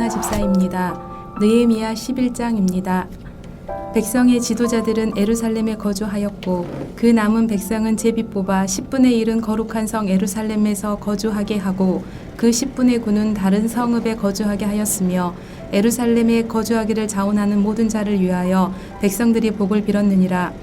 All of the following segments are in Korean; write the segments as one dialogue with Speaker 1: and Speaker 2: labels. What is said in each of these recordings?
Speaker 1: 느헤미야 집사입니다. 느헤미야 11장입니다. 백성의 지도자들은 예루살렘에 거주하였고 그 남은 백성은 제비 뽑아 10분의 1은 거룩한 성 예루살렘에서 거주하게 하고 그 10분의 9는 다른 성읍에 거주하게 하였으며 예루살렘에 거주하기를 자원하는 모든 자를 위하여 백성들이 복을 빌었느니라.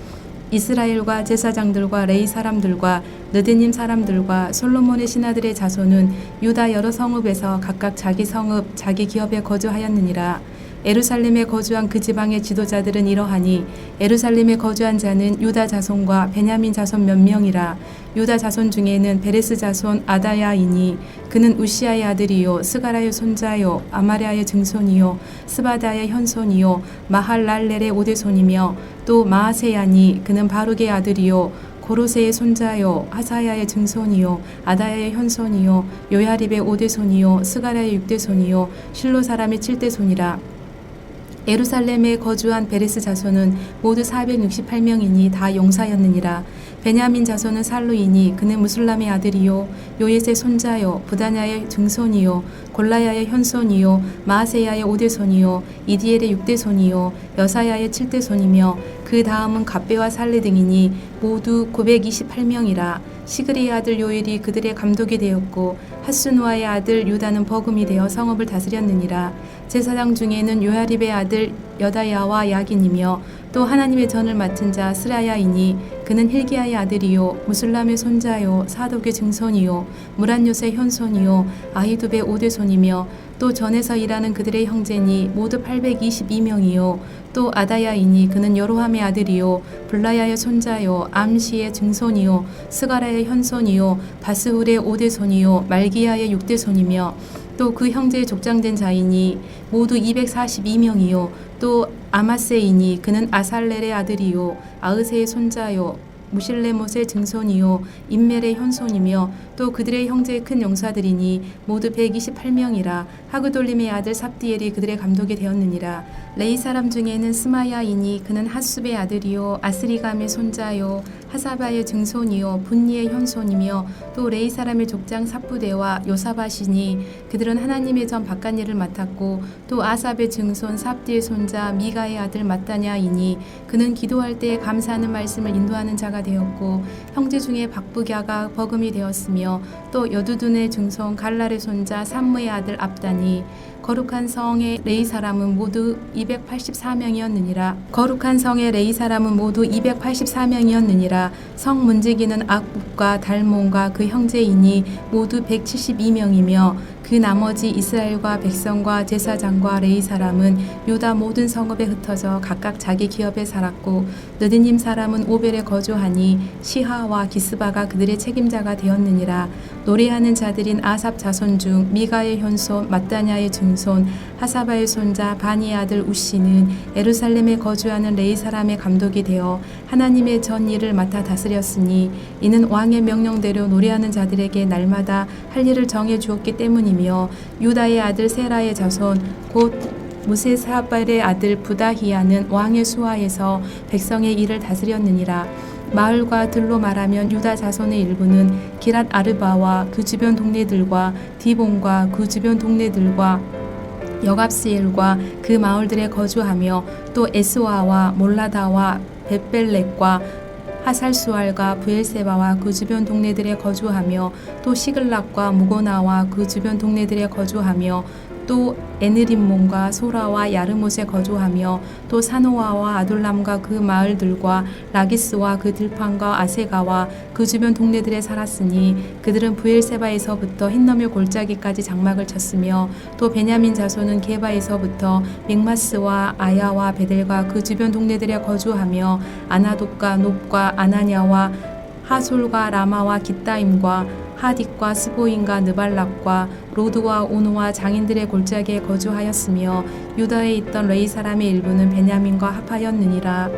Speaker 1: 이스라엘과 제사장들과 레위 사람들과 느드님 사람들과 솔로몬의 신하들의 자손은 유다 여러 성읍에서 각각 자기 성읍 자기 기업에 거주하였느니라. 예루살렘에 거주한 그 지방의 지도자들은 이러하니 예루살렘에 거주한 자는 유다 자손과 베냐민 자손 몇 명이라. 유다 자손 중에는 베레스 자손 아다야이니 그는 우시아의 아들이요 스가라의 손자요 아마랴의 증손이요 스바다의 현손이요 마할랄렐의 오대손이며 또 마아세야니 그는 바룩의 아들이요 고로세의 손자요 하사야의 증손이요 아다야의 현손이요 요야립의 오대손이요 스가랴의 육대손이요 실로 사람의 칠대손이라. 예루살렘에 거주한 베레스 자손은 모두 468명이니 다 용사였느니라. 베냐민 자손은 살루이니 그는 무술람의 아들이요 요엣의 손자요 부다냐의 증손이요 골라야의 현손이요 마아세야의 오대손이요 이디엘의 육대손이요 여사야의 칠대손이며 그 다음은 갑베와 살레 등이니 모두 928명이라. 시그리의 아들 요엘이 그들의 감독이 되었고 핫수누아의 아들 유다는 버금이 되어 성읍을 다스렸느니라. 제사장 중에는 요야립의 아들 여다야와 야긴이며 또 하나님의 전을 맡은 자 스라야이니 그는 힐기야의 아들이요 무술람의 손자요 사독의 증손이요 무란요의 현손이요 아히두베의 오대손이며 또 전에서 일하는 그들의 형제니 모두 822명이요 또 아다야이니 그는 여로함의 아들이요 블라야의 손자요 암시의 증손이요 스가라의 현손이요 바스훌의 오대손이요 말기야의 육대손이며 또 그 형제의 족장된 자이니 모두 242명이요 또 아마세이니 그는 아살렐의 아들이요 아으세의 손자요 무실레못의 증손이요 임멜의 현손이며 또 그들의 형제의 큰 용사들이니 모두 128명이라. 하그돌림의 아들 삽디엘이 그들의 감독이 되었느니라. 레이 사람 중에는 스마야이니 그는 핫숲의 아들이요 아스리감의 손자요 하사바의 증손이요 분니의 현손이며 또 레이 사람의 족장 삽부대와 요사바시니 그들은 하나님의 전 바깥일을 맡았고 또 아삽의 증손 삽디의 손자 미가의 아들 마따냐이니 그는 기도할 때 감사하는 말씀을 인도하는 자가 되었고 형제 중에 박부갸가 버금이 되었으며 또 여두둔의 증손 갈랄의 손자 삼무의 아들 압다니 거룩한 성의 레이 사람은 모두 284명이었느니라. 거룩한 성의 레이 사람은 모두 284명이었느니라. 성 문지기는 악국과 달몬과 그 형제이니 모두 172명이며 그 나머지 이스라엘과 백성과 제사장과 레위 사람은 유다 모든 성읍에 흩어져 각각 자기 기업에 살았고 느드님 사람은 오벨에 거주하니 시하와 기스바가 그들의 책임자가 되었느니라. 노래하는 자들인 아삽 자손 중 미가의 현손 마따냐의 증손 하사바의 손자 바니의 아들 우시는 예루살렘에 거주하는 레위 사람의 감독이 되어 하나님의 전 일을 맡아 다스렸으니 이는 왕의 명령대로 노래하는 자들에게 날마다 할 일을 정해 주었기 때문이며 유다의 아들 세라의 자손 곧 무세사발의 아들 부다히야는 왕의 수하에서 백성의 일을 다스렸느니라. 마을과 들로 말하면 유다 자손의 일부는 기랏 아르바와 그 주변 동네들과 디본과 그 주변 동네들과 여갑스엘과 그 마을들에 거주하며 또 에스와와 몰라다와 벳벨렉과 하살수알과 부엘세바와 그 주변 동네들에 거주하며 또 시글락과 무고나와 그 주변 동네들에 거주하며 또 에느림몬과 소라와 야르못에 거주하며 또 사노아와 아둘람과 그 마을들과 라기스와 그 들판과 아세가와 그 주변 동네들에 살았으니 그들은 부엘세바에서부터 흰너밀 골짜기까지 장막을 쳤으며 또 베냐민 자손은 게바에서부터 믹마스와 아야와 베델과 그 주변 동네들에 거주하며 아나돗과 놉과 아나냐와 하솔과 라마와 깃다임과 하딕과 스보인과 느발락과 로드와 오노와 장인들의 골짜기에 거주하였으며 유다에 있던 레위 사람의 일부는 베냐민과 합하였느니라.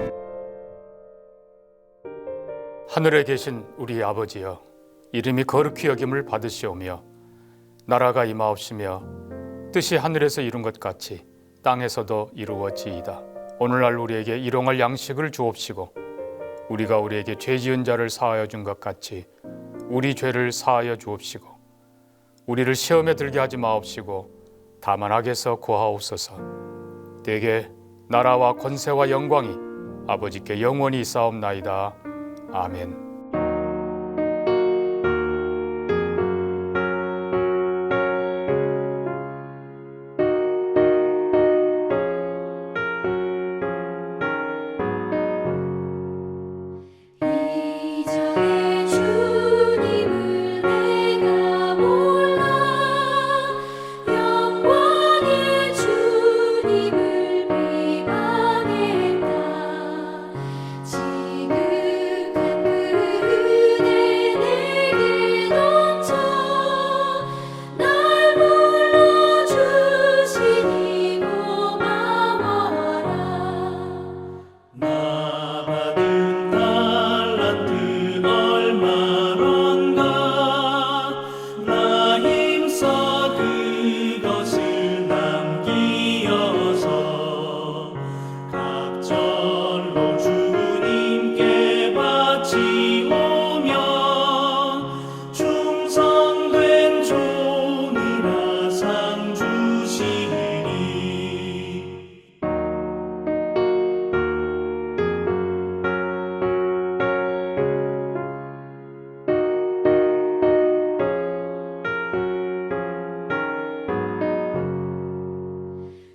Speaker 2: 하늘에 계신 우리 아버지여, 이름이 거룩히 여김을 받으시오며 나라가 임하옵시며 뜻이 하늘에서 이룬 것 같이 땅에서도 이루어지이다. 오늘날 우리에게 일용할 양식을 주옵시고 우리가 우리에게 죄 지은 자를 사하여 준 것 같이 우리 죄를 사하여 주옵시고 우리를 시험에 들게 하지 마옵시고 다만 악에서 구하옵소서. 대개 나라와 권세와 영광이 아버지께 영원히 있사옵나이다. 아멘.
Speaker 3: 이전에 주님을 내가 몰라 영광의 주님을 비방했다. 지극한 그 은혜 내게 넘쳐 날 불러주시니 고마워라.
Speaker 4: 나 받은 달란트 얼마론가 나 힘써 그것을 남기어서 각절로 주님께 바치오며 충성된 종이라 상 주시리.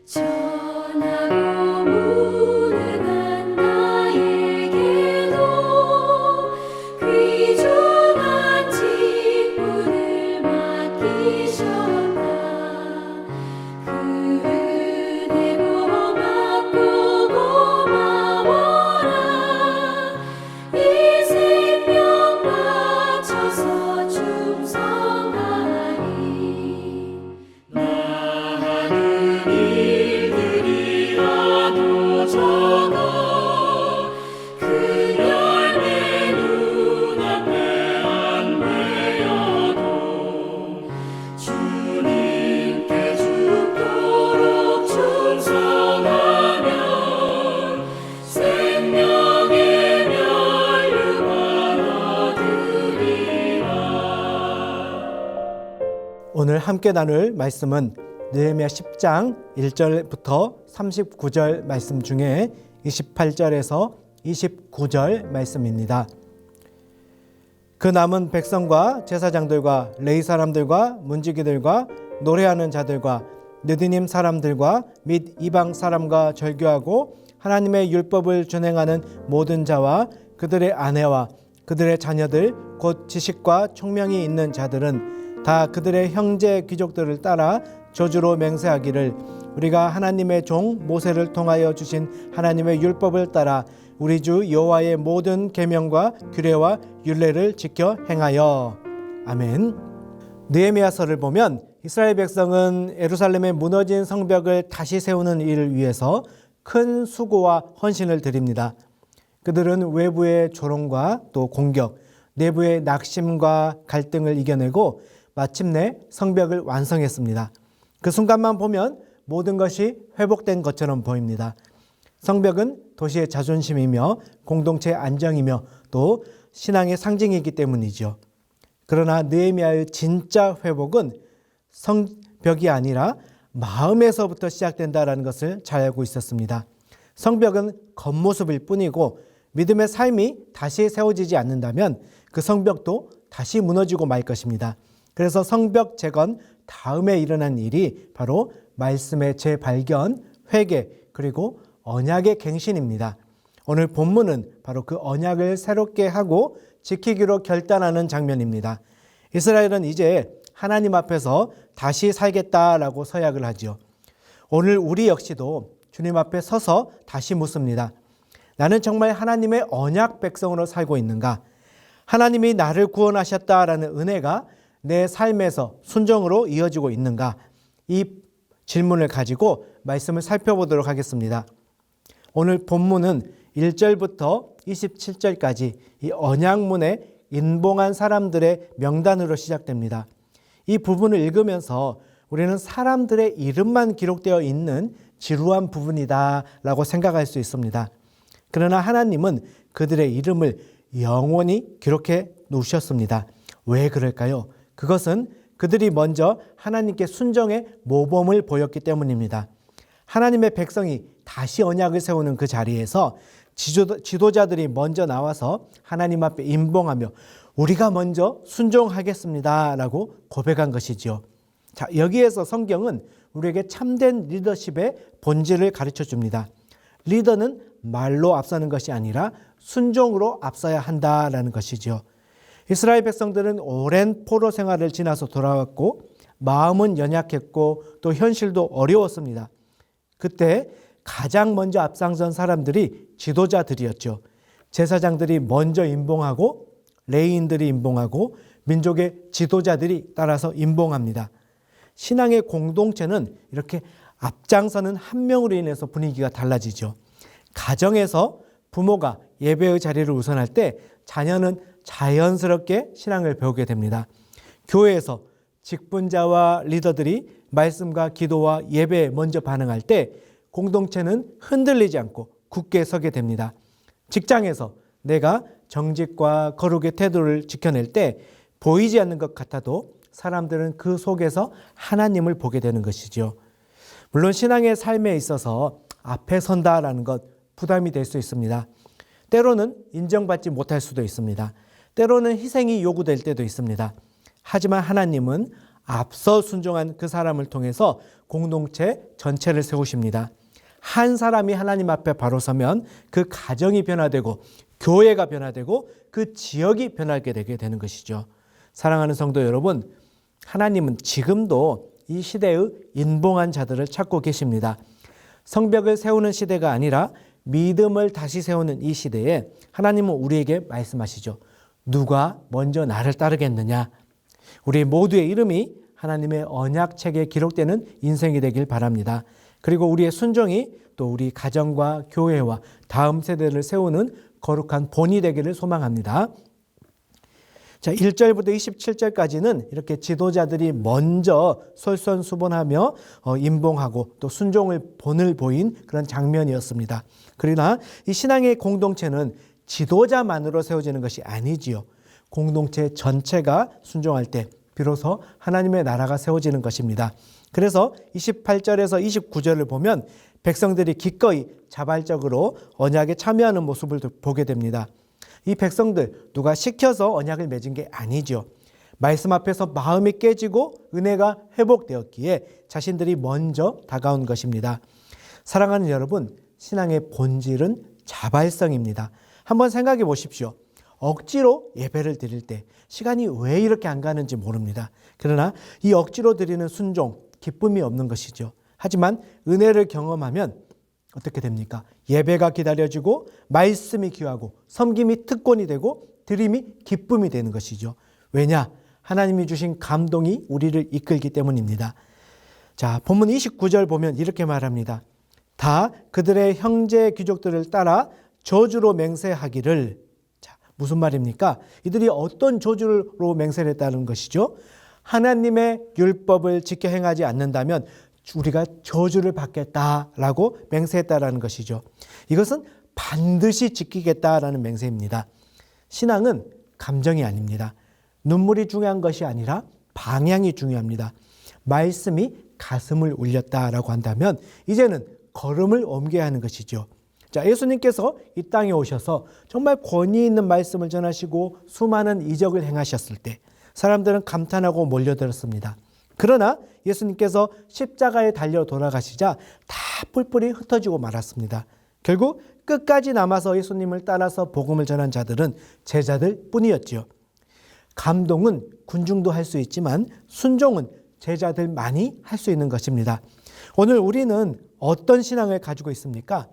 Speaker 3: 전하고 무능한 나에게도 귀중한 직분을 맡기셨다. 그 은혜 고맙고 고마워라. 이 생명 바쳐서 충성하리. 나하는 일들이라도 적어 그 열매 눈앞에 안 매여도 주님께 죽도록 충성하면 생명의 면류관 얻으리라.
Speaker 5: 오늘 함께 나눌 말씀은 느헤미야 10장 1절부터 39절 말씀 중에 28절에서 29절 말씀입니다. 그 남은 백성과 제사장들과 레위 사람들과 문지기들과 노래하는 자들과 느디님 사람들과 및 이방 사람과 절교하고 하나님의 율법을 준행하는 모든 자와 그들의 아내와 그들의 자녀들 곧 지식과 총명이 있는 자들은 다 그들의 형제 귀족들을 따라 저주로 맹세하기를 우리가 하나님의 종 모세를 통하여 주신 하나님의 율법을 따라 우리 주 여호와의 모든 계명과 규례와 율례를 지켜 행하여. 아멘. 느헤미야서를 보면 이스라엘 백성은 예루살렘의 무너진 성벽을 다시 세우는 일을 위해서 큰 수고와 헌신을 드립니다. 그들은 외부의 조롱과 또 공격, 내부의 낙심과 갈등을 이겨내고 마침내 성벽을 완성했습니다. 그 순간만 보면 모든 것이 회복된 것처럼 보입니다. 성벽은 도시의 자존심이며 공동체의 안정이며 또 신앙의 상징이기 때문이죠. 그러나 느헤미야의 진짜 회복은 성벽이 아니라 마음에서부터 시작된다는 것을 잘 알고 있었습니다. 성벽은 겉모습일 뿐이고 믿음의 삶이 다시 세워지지 않는다면 그 성벽도 다시 무너지고 말 것입니다. 그래서 성벽 재건 다음에 일어난 일이 바로 말씀의 재발견, 회개, 그리고 언약의 갱신입니다. 오늘 본문은 바로 그 언약을 새롭게 하고 지키기로 결단하는 장면입니다. 이스라엘은 이제 하나님 앞에서 다시 살겠다라고 서약을 하죠. 오늘 우리 역시도 주님 앞에 서서 다시 묻습니다. 나는 정말 하나님의 언약 백성으로 살고 있는가? 하나님이 나를 구원하셨다라는 은혜가 내 삶에서 순종으로 이어지고 있는가? 이 질문을 가지고 말씀을 살펴보도록 하겠습니다. 오늘 본문은 1절부터 27절까지 이 언약문에 인봉한 사람들의 명단으로 시작됩니다. 이 부분을 읽으면서 우리는 사람들의 이름만 기록되어 있는 지루한 부분이다라고 생각할 수 있습니다. 그러나 하나님은 그들의 이름을 영원히 기록해 놓으셨습니다. 왜 그럴까요? 그것은 그들이 먼저 하나님께 순종의 모범을 보였기 때문입니다. 하나님의 백성이 다시 언약을 세우는 그 자리에서 지도자들이 먼저 나와서 하나님 앞에 임봉하며 우리가 먼저 순종하겠습니다 라고 고백한 것이지요. 자, 여기에서 성경은 우리에게 참된 리더십의 본질을 가르쳐 줍니다. 리더는 말로 앞서는 것이 아니라 순종으로 앞서야 한다라는 것이죠. 이스라엘 백성들은 오랜 포로 생활을 지나서 돌아왔고 마음은 연약했고 또 현실도 어려웠습니다. 그때 가장 먼저 앞장선 사람들이 지도자들이었죠. 제사장들이 먼저 임봉하고 레위인들이 임봉하고 민족의 지도자들이 따라서 임봉합니다. 신앙의 공동체는 이렇게 앞장서는 한 명으로 인해서 분위기가 달라지죠. 가정에서 부모가 예배의 자리를 우선할 때 자녀는 자연스럽게 신앙을 배우게 됩니다. 교회에서 직분자와 리더들이 말씀과 기도와 예배에 먼저 반응할 때 공동체는 흔들리지 않고 굳게 서게 됩니다. 직장에서 내가 정직과 거룩의 태도를 지켜낼 때 보이지 않는 것 같아도 사람들은 그 속에서 하나님을 보게 되는 것이죠. 물론 신앙의 삶에 있어서 앞에 선다라는 것 부담이 될 수 있습니다. 때로는 인정받지 못할 수도 있습니다. 때로는 희생이 요구될 때도 있습니다. 하지만 하나님은 앞서 순종한 그 사람을 통해서 공동체 전체를 세우십니다. 한 사람이 하나님 앞에 바로 서면 그 가정이 변화되고 교회가 변화되고 그 지역이 변하게 되는 것이죠. 사랑하는 성도 여러분, 하나님은 지금도 이 시대의 인봉한 자들을 찾고 계십니다. 성벽을 세우는 시대가 아니라 믿음을 다시 세우는 이 시대에 하나님은 우리에게 말씀하시죠. 누가 먼저 나를 따르겠느냐? 우리 모두의 이름이 하나님의 언약책에 기록되는 인생이 되길 바랍니다. 그리고 우리의 순종이 또 우리 가정과 교회와 다음 세대를 세우는 거룩한 본이 되기를 소망합니다. 자, 1절부터 27절까지는 이렇게 지도자들이 먼저 솔선수범하며 임봉하고 또 순종의 본을 보인 그런 장면이었습니다. 그러나 이 신앙의 공동체는 지도자만으로 세워지는 것이 아니지요. 공동체 전체가 순종할 때 비로소 하나님의 나라가 세워지는 것입니다. 그래서 28절에서 29절을 보면 백성들이 기꺼이 자발적으로 언약에 참여하는 모습을 보게 됩니다. 이 백성들 누가 시켜서 언약을 맺은 게 아니죠. 말씀 앞에서 마음이 깨지고 은혜가 회복되었기에 자신들이 먼저 다가온 것입니다. 사랑하는 여러분, 신앙의 본질은 자발성입니다. 한번 생각해 보십시오. 억지로 예배를 드릴 때 시간이 왜 이렇게 안 가는지 모릅니다. 그러나 이 억지로 드리는 순종, 기쁨이 없는 것이죠. 하지만 은혜를 경험하면 어떻게 됩니까? 예배가 기다려지고 말씀이 귀하고 섬김이 특권이 되고 드림이 기쁨이 되는 것이죠. 왜냐? 하나님이 주신 감동이 우리를 이끌기 때문입니다. 자, 본문 29절 보면 이렇게 말합니다. 다 그들의 형제 귀족들을 따라 저주로 맹세하기를. 자, 무슨 말입니까? 이들이 어떤 저주로 맹세를 했다는 것이죠? 하나님의 율법을 지켜 행하지 않는다면 우리가 저주를 받겠다라고 맹세했다라는 것이죠. 이것은 반드시 지키겠다라는 맹세입니다. 신앙은 감정이 아닙니다. 눈물이 중요한 것이 아니라 방향이 중요합니다. 말씀이 가슴을 울렸다라고 한다면 이제는 걸음을 옮겨야 하는 것이죠. 자, 예수님께서 이 땅에 오셔서 정말 권위 있는 말씀을 전하시고 수많은 이적을 행하셨을 때 사람들은 감탄하고 몰려들었습니다. 그러나 예수님께서 십자가에 달려 돌아가시자 다 뿔뿔이 흩어지고 말았습니다. 결국 끝까지 남아서 예수님을 따라서 복음을 전한 자들은 제자들 뿐이었지요. 감동은 군중도 할 수 있지만 순종은 제자들만이 할 수 있는 것입니다. 오늘 우리는 어떤 신앙을 가지고 있습니까?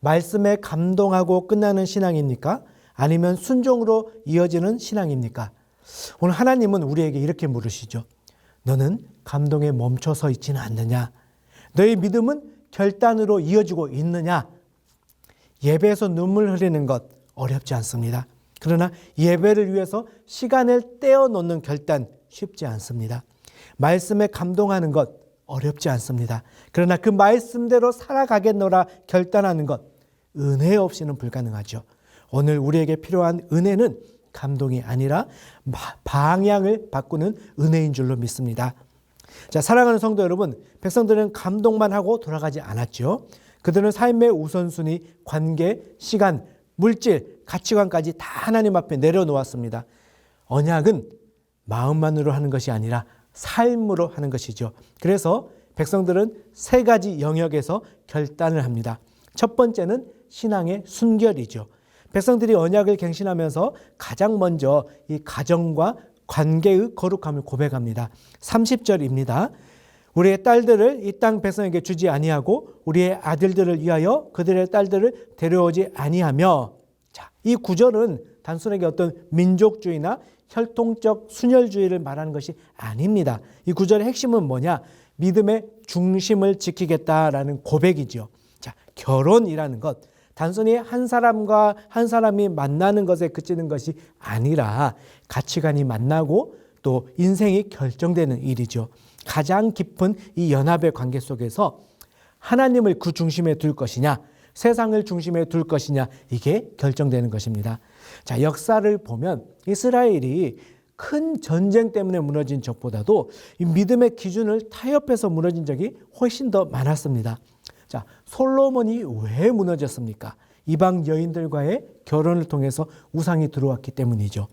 Speaker 5: 말씀에 감동하고 끝나는 신앙입니까? 아니면 순종으로 이어지는 신앙입니까? 오늘 하나님은 우리에게 이렇게 물으시죠. 너는 감동에 멈춰서 있지는 않느냐? 너의 믿음은 결단으로 이어지고 있느냐? 예배에서 눈물 흘리는 것 어렵지 않습니다. 그러나 예배를 위해서 시간을 떼어놓는 결단 쉽지 않습니다. 말씀에 감동하는 것 어렵지 않습니다. 그러나 그 말씀대로 살아가겠노라 결단하는 것 은혜 없이는 불가능하죠. 오늘 우리에게 필요한 은혜는 감동이 아니라 방향을 바꾸는 은혜인 줄로 믿습니다. 자, 사랑하는 성도 여러분, 백성들은 감동만 하고 돌아가지 않았죠. 그들은 삶의 우선순위, 관계, 시간, 물질, 가치관까지 다 하나님 앞에 내려놓았습니다. 언약은 마음만으로 하는 것이 아니라 삶으로 하는 것이죠. 그래서 백성들은 세 가지 영역에서 결단을 합니다. 첫 번째는 신앙의 순결이죠. 백성들이 언약을 갱신하면서 가장 먼저 이 가정과 관계의 거룩함을 고백합니다. 30절입니다. 우리의 딸들을 이 땅 백성에게 주지 아니하고 우리의 아들들을 위하여 그들의 딸들을 데려오지 아니하며, 자, 이 구절은 단순하게 어떤 민족주의나 혈통적 순혈주의를 말하는 것이 아닙니다. 이 구절의 핵심은 뭐냐? 믿음의 중심을 지키겠다라는 고백이죠. 자, 결혼이라는 것, 단순히 한 사람과 한 사람이 만나는 것에 그치는 것이 아니라 가치관이 만나고 또 인생이 결정되는 일이죠. 가장 깊은 이 연합의 관계 속에서 하나님을 그 중심에 둘 것이냐, 세상을 중심에 둘 것이냐, 이게 결정되는 것입니다. 자, 역사를 보면 이스라엘이 큰 전쟁 때문에 무너진 적보다도 이 믿음의 기준을 타협해서 무너진 적이 훨씬 더 많았습니다. 자, 솔로몬이 왜 무너졌습니까? 이방 여인들과의 결혼을 통해서 우상이 들어왔기 때문이죠.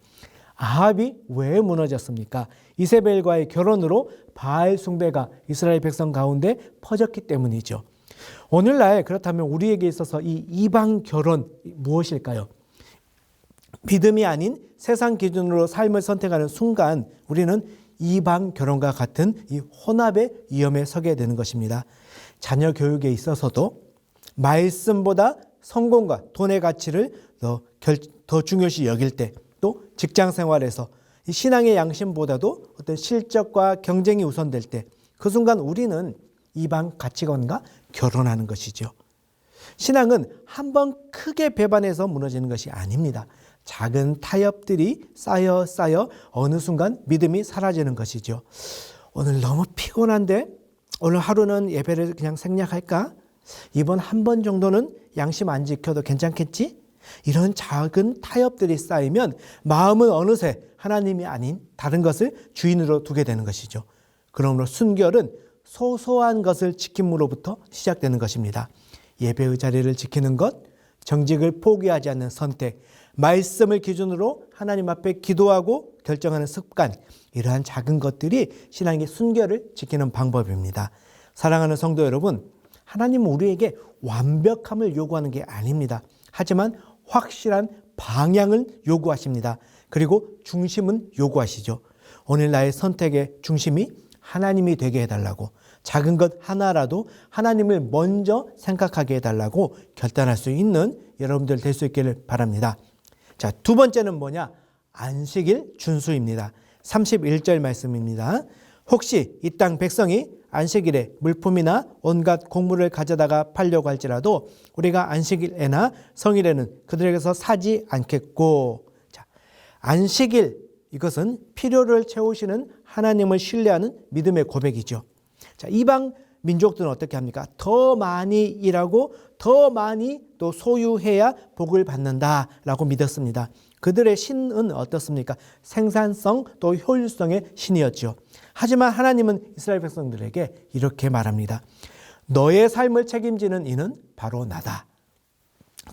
Speaker 5: 아합이 왜 무너졌습니까? 이세벨과의 결혼으로 바알 숭배가 이스라엘 백성 가운데 퍼졌기 때문이죠. 오늘날 그렇다면 우리에게 있어서 이 이방 결혼 무엇일까요? 믿음이 아닌 세상 기준으로 삶을 선택하는 순간 우리는 이방 결혼과 같은 이 혼합의 위험에 서게 되는 것입니다. 자녀 교육에 있어서도 말씀보다 성공과 돈의 가치를 더 중요시 여길 때, 또 직장 생활에서 이 신앙의 양심보다도 어떤 실적과 경쟁이 우선될 때, 그 순간 우리는 이방 가치관과 결혼하는 것이죠. 신앙은 한번 크게 배반해서 무너지는 것이 아닙니다. 작은 타협들이 쌓여 어느 순간 믿음이 사라지는 것이죠. 오늘 너무 피곤한데 오늘 하루는 예배를 그냥 생략할까? 이번 한 번 정도는 양심 안 지켜도 괜찮겠지? 이런 작은 타협들이 쌓이면 마음은 어느새 하나님이 아닌 다른 것을 주인으로 두게 되는 것이죠. 그러므로 순결은 소소한 것을 지킴으로부터 시작되는 것입니다. 예배의 자리를 지키는 것, 정직을 포기하지 않는 선택, 말씀을 기준으로 하나님 앞에 기도하고 결정하는 습관, 이러한 작은 것들이 신앙의 순결을 지키는 방법입니다. 사랑하는 성도 여러분, 하나님은 우리에게 완벽함을 요구하는 게 아닙니다. 하지만 확실한 방향을 요구하십니다. 그리고 중심은 요구하시죠. 오늘 나의 선택의 중심이 하나님이 되게 해달라고, 작은 것 하나라도 하나님을 먼저 생각하게 해달라고 결단할 수 있는 여러분들 될 수 있기를 바랍니다. 자, 두 번째는 뭐냐? 안식일 준수입니다. 31절 말씀입니다. 혹시 이 땅 백성이 안식일에 물품이나 온갖 곡물을 가져다가 팔려고 할지라도 우리가 안식일에나 성일에는 그들에게서 사지 않겠고. 자, 안식일, 이것은 필요를 채우시는 하나님을 신뢰하는 믿음의 고백이죠. 자, 이방 민족들은 어떻게 합니까? 더 많이 일하고 더 많이 또 소유해야 복을 받는다라고 믿었습니다. 그들의 신은 어떻습니까? 생산성 또 효율성의 신이었죠. 하지만 하나님은 이스라엘 백성들에게 이렇게 말합니다. 너의 삶을 책임지는 이는 바로 나다.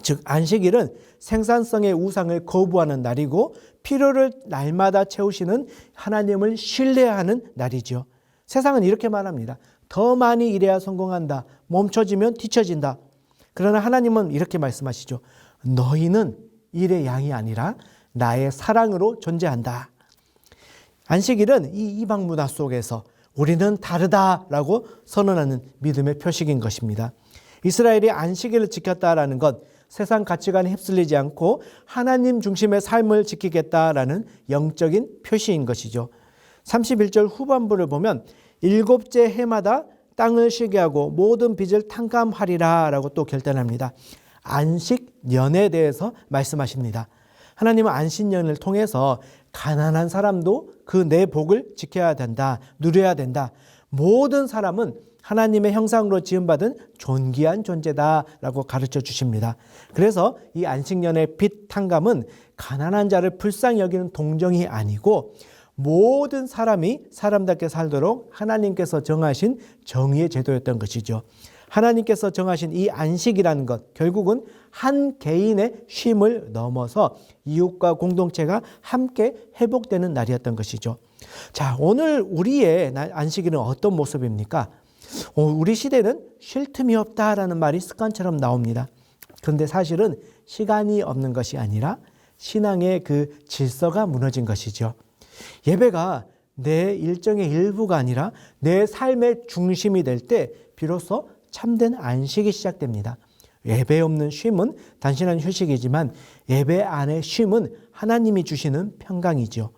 Speaker 5: 즉 안식일은 생산성의 우상을 거부하는 날이고 필요를 날마다 채우시는 하나님을 신뢰하는 날이죠. 세상은 이렇게 말합니다. 더 많이 일해야 성공한다. 멈춰지면 뒤처진다. 그러나 하나님은 이렇게 말씀하시죠. 너희는 일의 양이 아니라 나의 사랑으로 존재한다. 안식일은 이 이방 문화 속에서 우리는 다르다라고 선언하는 믿음의 표식인 것입니다. 이스라엘이 안식일을 지켰다라는 것, 세상 가치관에 휩쓸리지 않고 하나님 중심의 삶을 지키겠다라는 영적인 표시인 것이죠. 31절 후반부를 보면 일곱째 해마다 땅을 쉬게 하고 모든 빚을 탕감하리라 라고 또 결단합니다. 안식년에 대해서 말씀하십니다. 하나님은 안식년을 통해서 가난한 사람도 그 내 복을 지켜야 된다, 누려야 된다. 모든 사람은 하나님의 형상으로 지음받은 존귀한 존재다라고 가르쳐 주십니다. 그래서 이 안식년의 빛 탕감은 가난한 자를 불쌍히 여기는 동정이 아니고 모든 사람이 사람답게 살도록 하나님께서 정하신 정의의 제도였던 것이죠. 하나님께서 정하신 이 안식이라는 것, 결국은 한 개인의 쉼을 넘어서 이웃과 공동체가 함께 회복되는 날이었던 것이죠. 자, 오늘 우리의 안식일은 어떤 모습입니까? 우리 시대는 쉴 틈이 없다라는 말이 습관처럼 나옵니다. 그런데 사실은 시간이 없는 것이 아니라 신앙의 그 질서가 무너진 것이죠. 예배가 내 일정의 일부가 아니라 내 삶의 중심이 될 때 비로소 참된 안식이 시작됩니다. 예배 없는 쉼은 단순한 휴식이지만 예배 안의 쉼은 하나님이 주시는 평강이죠.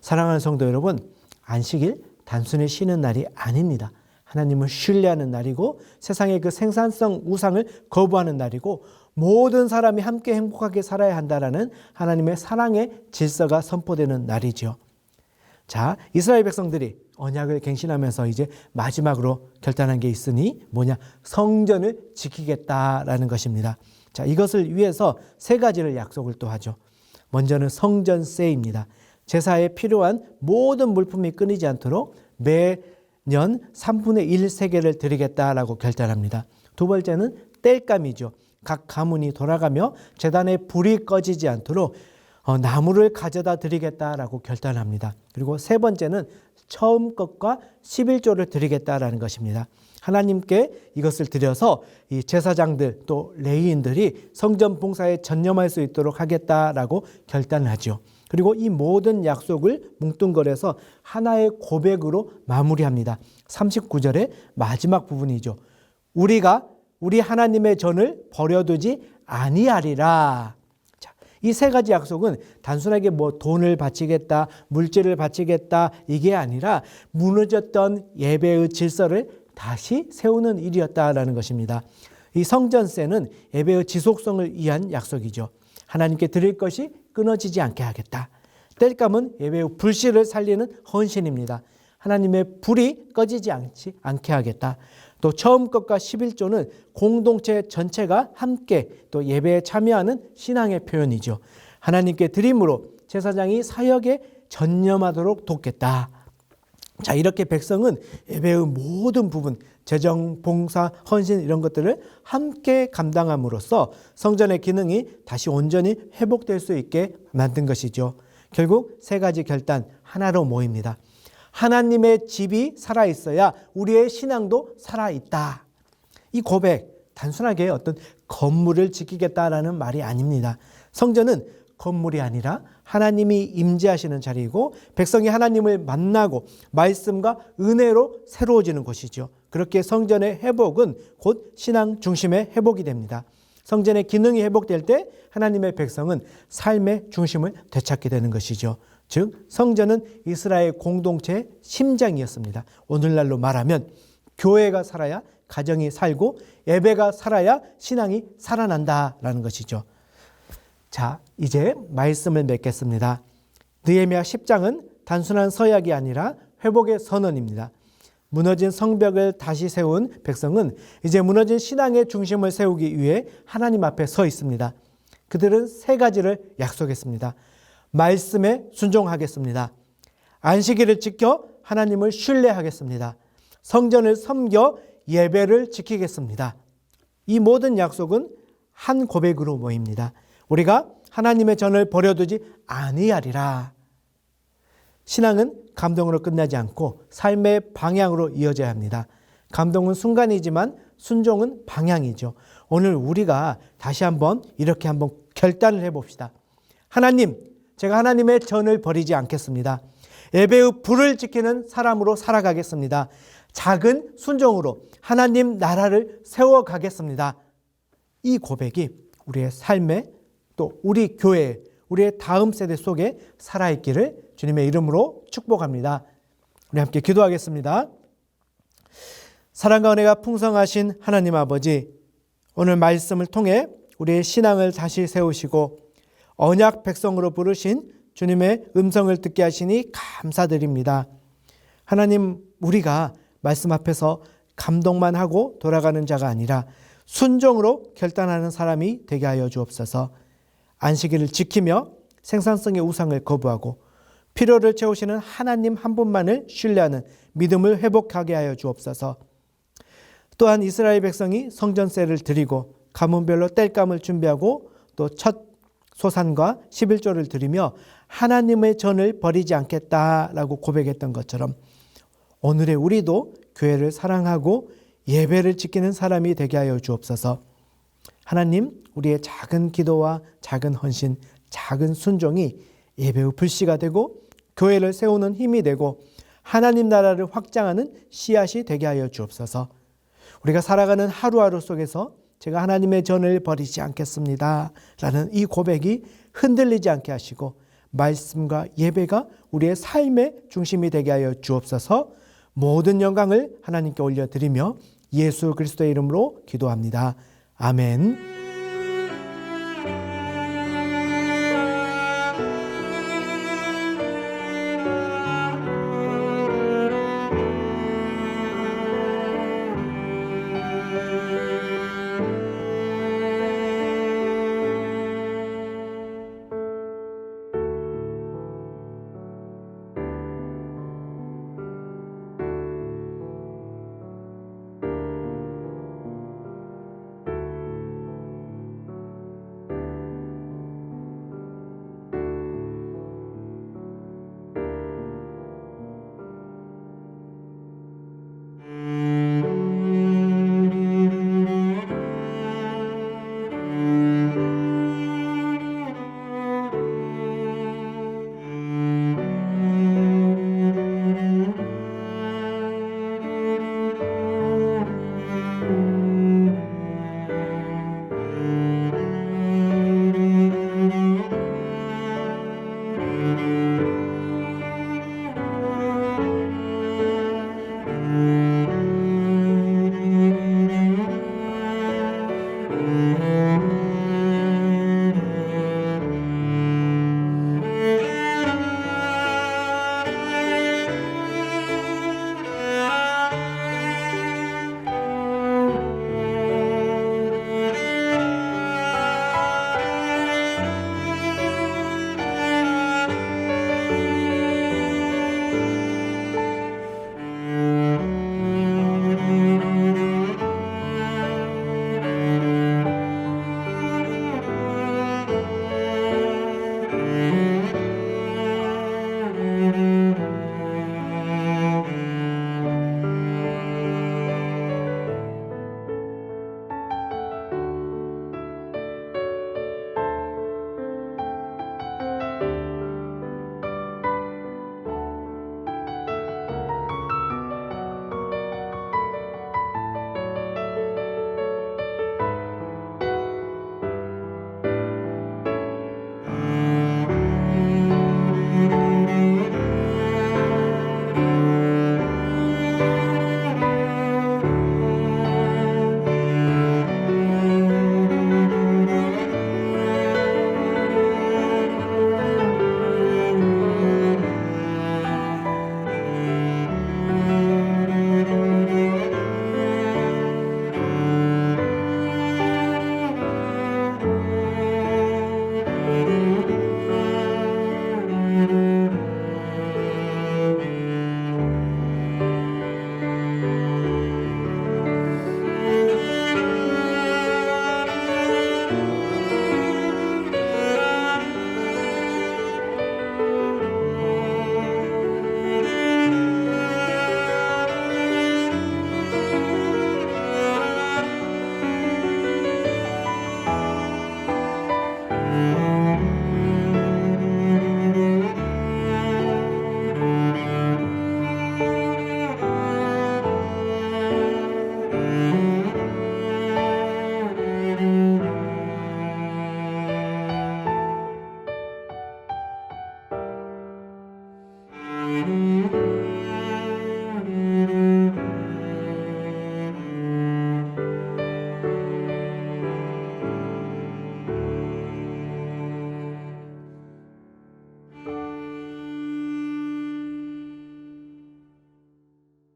Speaker 5: 사랑하는 성도 여러분, 안식일 단순히 쉬는 날이 아닙니다. 하나님을 신뢰하는 날이고 세상의 그 생산성 우상을 거부하는 날이고 모든 사람이 함께 행복하게 살아야 한다라는 하나님의 사랑의 질서가 선포되는 날이죠. 자, 이스라엘 백성들이 언약을 갱신하면서 이제 마지막으로 결단한 게 있으니 뭐냐? 성전을 지키겠다라는 것입니다. 자, 이것을 위해서 세 가지를 약속을 또 하죠. 먼저는 성전세입니다. 제사에 필요한 모든 물품이 끊이지 않도록 매년 3분의 1 세계를 드리겠다라고 결단합니다. 두 번째는 땔감이죠. 각 가문이 돌아가며 제단에 불이 꺼지지 않도록 나무를 가져다 드리겠다라고 결단합니다. 그리고 세 번째는 처음 것과 11조를 드리겠다라는 것입니다. 하나님께 이것을 드려서 이 제사장들 또 레위인들이 성전 봉사에 전념할 수 있도록 하겠다라고 결단하죠. 그리고 이 모든 약속을 뭉뚱거려서 하나의 고백으로 마무리합니다. 39절의 마지막 부분이죠. 우리가 우리 하나님의 전을 버려두지 아니하리라. 이 세 가지 약속은 단순하게 뭐 돈을 바치겠다, 물질을 바치겠다 이게 아니라 무너졌던 예배의 질서를 다시 세우는 일이었다라는 것입니다. 이 성전세는 예배의 지속성을 위한 약속이죠. 하나님께 드릴 것이 끊어지지 않게 하겠다. 땔감은 예배의 불씨를 살리는 헌신입니다. 하나님의 불이 꺼지지 않게 하겠다. 또 처음 것과 11조는 공동체 전체가 함께 또 예배에 참여하는 신앙의 표현이죠. 하나님께 드림으로 제사장이 사역에 전념하도록 돕겠다. 자, 이렇게 백성은 예배의 모든 부분, 재정, 봉사, 헌신 이런 것들을 함께 감당함으로써 성전의 기능이 다시 온전히 회복될 수 있게 만든 것이죠. 결국 세 가지 결단 하나로 모입니다. 하나님의 집이 살아있어야 우리의 신앙도 살아있다. 이 고백, 단순하게 어떤 건물을 지키겠다라는 말이 아닙니다. 성전은 건물이 아니라 하나님이 임재하시는 자리이고 백성이 하나님을 만나고 말씀과 은혜로 새로워지는 곳이죠. 그렇게 성전의 회복은 곧 신앙 중심의 회복이 됩니다. 성전의 기능이 회복될 때 하나님의 백성은 삶의 중심을 되찾게 되는 것이죠. 즉 성전은 이스라엘 공동체의 심장이었습니다. 오늘날로 말하면 교회가 살아야 가정이 살고 예배가 살아야 신앙이 살아난다라는 것이죠. 자, 이제 말씀을 맺겠습니다. 느헤미야 10장은 단순한 서약이 아니라 회복의 선언입니다. 무너진 성벽을 다시 세운 백성은 이제 무너진 신앙의 중심을 세우기 위해 하나님 앞에 서 있습니다. 그들은 세 가지를 약속했습니다. 말씀에 순종하겠습니다. 안식일을 지켜 하나님을 신뢰하겠습니다. 성전을 섬겨 예배를 지키겠습니다. 이 모든 약속은 한 고백으로 모입니다. 우리가 하나님의 전을 버려두지 아니하리라. 신앙은 감동으로 끝나지 않고 삶의 방향으로 이어져야 합니다. 감동은 순간이지만 순종은 방향이죠. 오늘 우리가 다시 한번 이렇게 한번 결단을 해봅시다. 하나님, 제가 하나님의 전을 버리지 않겠습니다. 예배의 불을 지키는 사람으로 살아가겠습니다. 작은 순종으로 하나님 나라를 세워가겠습니다. 이 고백이 우리의 삶에 또 우리 교회, 우리의 다음 세대 속에 살아있기를 주님의 이름으로 축복합니다. 우리 함께 기도하겠습니다. 사랑과 은혜가 풍성하신 하나님 아버지, 오늘 말씀을 통해 우리의 신앙을 다시 세우시고 언약 백성으로 부르신 주님의 음성을 듣게 하시니 감사드립니다. 하나님, 우리가 말씀 앞에서 감동만 하고 돌아가는 자가 아니라 순종으로 결단하는 사람이 되게 하여 주옵소서. 안식일을 지키며 생산성의 우상을 거부하고 필요를 채우시는 하나님 한 분만을 신뢰하는 믿음을 회복하게 하여 주옵소서. 또한 이스라엘 백성이 성전세를 드리고 가문별로 땔감을 준비하고 또 첫 소산과 11조를 드리며 하나님의 전을 버리지 않겠다라고 고백했던 것처럼 오늘의 우리도 교회를 사랑하고 예배를 지키는 사람이 되게 하여 주옵소서. 하나님, 우리의 작은 기도와 작은 헌신, 작은 순종이 예배의 불씨가 되고 교회를 세우는 힘이 되고 하나님 나라를 확장하는 씨앗이 되게 하여 주옵소서. 우리가 살아가는 하루하루 속에서 제가 하나님의 전을 버리지 않겠습니다 라는 이 고백이 흔들리지 않게 하시고 말씀과 예배가 우리의 삶의 중심이 되게 하여 주옵소서. 모든 영광을 하나님께 올려드리며 예수 그리스도의 이름으로 기도합니다. 아멘.